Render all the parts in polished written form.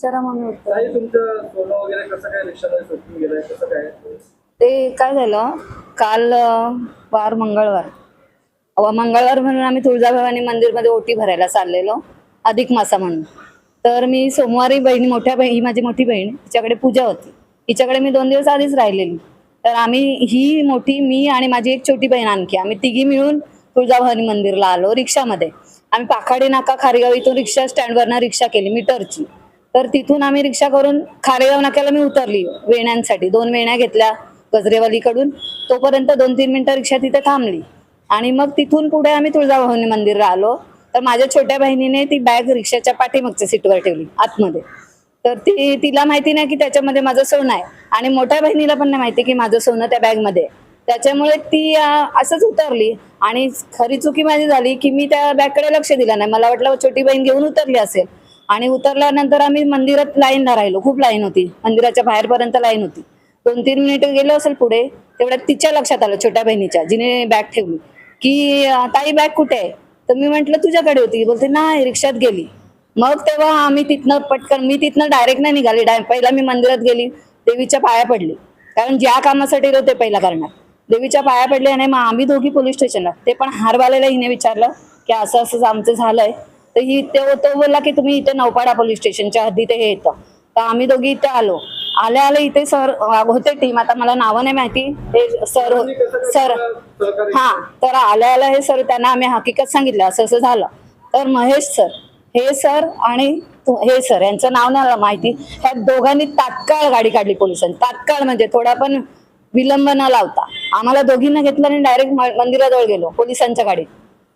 जरा म्हणून होतं. ताई तुमचं सोनं वगैरे कसं काय रिक्षाला सुटून गेलंय कसं काय? ते काय झालं काल वार मंगळवार म्हणून आम्ही तुळजाभवानी मंदिरमध्ये ओटी भरायला चाललेलो अधिक मासा म्हणून. तर मी सोमवारी मोठ्या बहीण ही माझी मोठी बहीण तिच्याकडे पूजा होती, तिच्याकडे मी 2 दिवस आधीच राहिलेली. तर ही मोठी मी आणि माझी एक छोटी बहीण आणखी आम्ही तिघी मिळून तुळजाभवानी मंदिरला आलो रिक्षामध्ये. आम्ही पाखाडी नाका खारेगाव इथून रिक्षा स्टँडवरनं रिक्षा केली मीटरची. तर तिथून आम्ही रिक्षा करून खारेगाव नाक्याला मी उतरली वेण्यांसाठी. 2 वेण्या घेतल्या गजरेवालीकडून. तोपर्यंत 2-3 मिनिटं रिक्षा तिथे थांबली आणि मग तिथून पुढे आम्ही तुळजाभवानी मंदिरला आलो. तर माझ्या छोट्या बहिणीने ती बॅग रिक्षाच्या पाठीमागच्या सीटवर ठेवली आतमध्ये. तर तिला माहिती नाही की त्याच्यामध्ये माझं सोनं आहे आणि मोठ्या बहिणीला पण नाही माहिती की माझं सोनं त्या बॅगमध्ये आहे. त्याच्यामुळे ती असंच उतरली आणि खरी चुकी माझी झाली की मी त्या बॅगकडे लक्ष दिलं नाही. मला वाटलं छोटी बहीण घेऊन उतरली असेल. आणि उतरल्यानंतर आम्ही मंदिरात लाईनला राहिलो. खूप लाईन होती, मंदिराच्या बाहेरपर्यंत लाईन होती. 2-3 मिनिटं गेलो असेल पुढे, तेवढ्यात तिच्या लक्षात आलं छोट्या बहिणीच्या जिने बॅग ठेवली की ताई बॅग कुठे आहे? तर मी म्हंटल तुझ्याकडे होती. बोलते नाही रिक्षात गेली. मग तेव्हा आम्ही मी तिथनं डायरेक्ट नाही निघाली. पहिला मी मंदिरात गेली, देवीच्या पाया पडली, कारण ज्या कामासाठी ते पहिला करणार. देवीच्या पाया पडले आणि मग आम्ही दोघी पोलीस स्टेशनला. ते पण हारवालेला हिने विचारलं की असं असं आमचं झालंय. तर तो बोलला की तुम्ही इथे नौपाडा पोलीस स्टेशनच्या हद्दीत हे येतं. तर आम्ही दोघी इथे आलो. आल्या इथे सर होते टीम, आता मला नावं नाही माहिती. हे सर हा, तर आल्या हे सर त्यांना आम्ही हकीकत सांगितलं असं असं झालं. तर महेश सर, हे सर आणि हे सर यांचं नाव नाही माहिती. ह्या दोघांनी तात्काळ गाडी काढली पोलिसांनी. तात्काळ म्हणजे थोडा पण विलंब न लावता आम्हाला दोघींना घेतलं आणि डायरेक्ट मंदिराजवळ गेलो पोलिसांच्या गाडीत.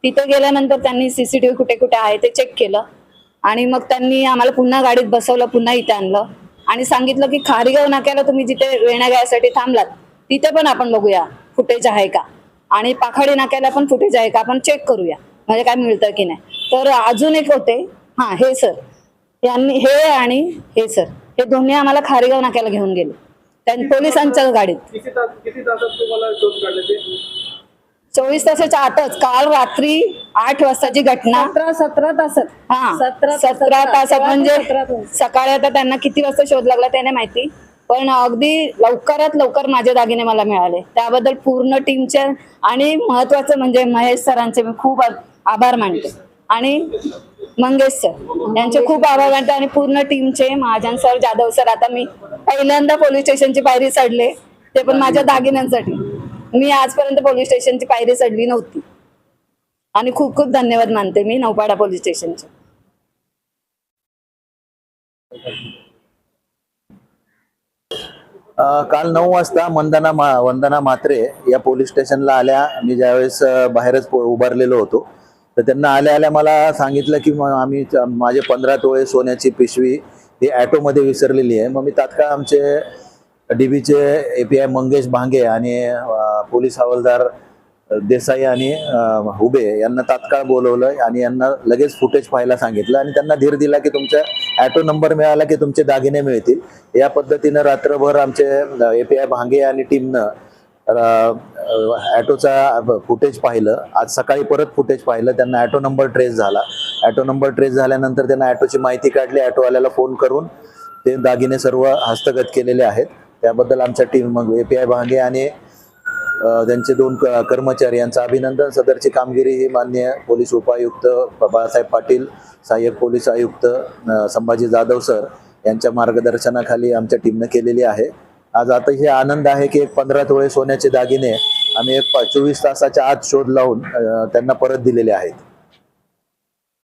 तिथे गेल्यानंतर त्यांनी सीसीटीव्ही कुठे कुठे आहे ते चेक केलं आणि मग त्यांनी आम्हाला पुन्हा गाडीत बसवलं, पुन्हा इथे आणलं आणि सांगितलं की खारेगाव नाक्याला तुम्ही जिथे वेण्या घ्यायसाठी थांबलात तिथे पण आपण बघूया फुटेज आहे का, आणि पाखाडी नाक्याला पण फुटेज आहे का, आपण चेक करूया म्हणजे काय मिळतं की नाही. तर अजून एक होते हे सर, यांनी आणि हे सर, हे दोन्ही आम्हाला खारेगाव नाक्याला घेऊन गेले त्यांनी पोलिसांच्या गाडीत. किती तासात तुम्हाला शोध काढले ते? 24 तासाच्या आतच. काल रात्री 8 वाजताची घटना. 17 तासात. हा, 17 तासात म्हणजे सकाळी. आता त्यांना किती वाजता शोध लागला त्याने माहिती, पण अगदी लवकरात लवकर माझे दागिने मला मिळाले. त्याबद्दल पूर्ण टीमचे आणि महत्वाचं म्हणजे महेश सरांचे मी खूप आभार मानते आणि मंगेश सर यांचे खूप आभार मानते आणि पूर्ण टीमचे. Mahajan sir, Jadhav sir. आता मी पहिल्यांदा पोलीस स्टेशनची पायरी चढले, ते पण माझ्या दागिन्यांसाठी. मी आजपर्यंत पोलीस स्टेशनची पायरी चढली नव्हती आणि खूप खूप धन्यवाद मानते मी नौपाडा पोलीस स्टेशनचे. काल 9 वाजता वंदना म्हात्रे या पोलीस स्टेशनला आल्या. मी ज्यावेळेस बाहेरच उभारलेलो होतो तर त्यांना आल्या मला सांगितलं की माझे 15 तोळे सोन्याची पिशवी ही ॲटोमध्ये विसरलेली आहे. मग मी तात्काळ आमचे डीबीचे API मंगेश भांगे आणि पोलीस हवालदार देसाई आणि हुबे यांना तात्काळ बोलवलं आणि यांना लगेच फुटेज पाहायला सांगितलं आणि त्यांना धीर दिला की तुमचा ॲटो नंबर मिळाला की तुमचे दागिने मिळतील. या पद्धतीनं रात्रभर आमचे API भांगे आणि टीमनं ॲटोचा फुटेज पाहिलं. आज सकाळी परत फुटेज पाहिलं. त्यांना ॲटो नंबर ट्रेस झाला. ॲटो नंबर ट्रेस झाल्यानंतर त्यांना ॲटोची माहिती काढली. ॲटोवाल्याला फोन करून ते दागिने सर्व हस्तगत केलेले आहेत. त्याबद्दल आमच्या टीम मग API भांगे आणि त्यांचे 2 कर्मचारी यांचं अभिनंदन. सदरची कामगिरी ही माननीय पोलीस उपायुक्त बाळासाहेब पाटील, सहाय्यक पोलीस आयुक्त संभाजी जाधव सर यांच्या मार्गदर्शनाखाली आमच्या टीमनं केलेली आहे. आज आता हे आनंद आहे की 15 तोळे सोन्याचे दागिने आम्ही 24 तासाच्या आत शोध लावून त्यांना परत दिलेले आहेत.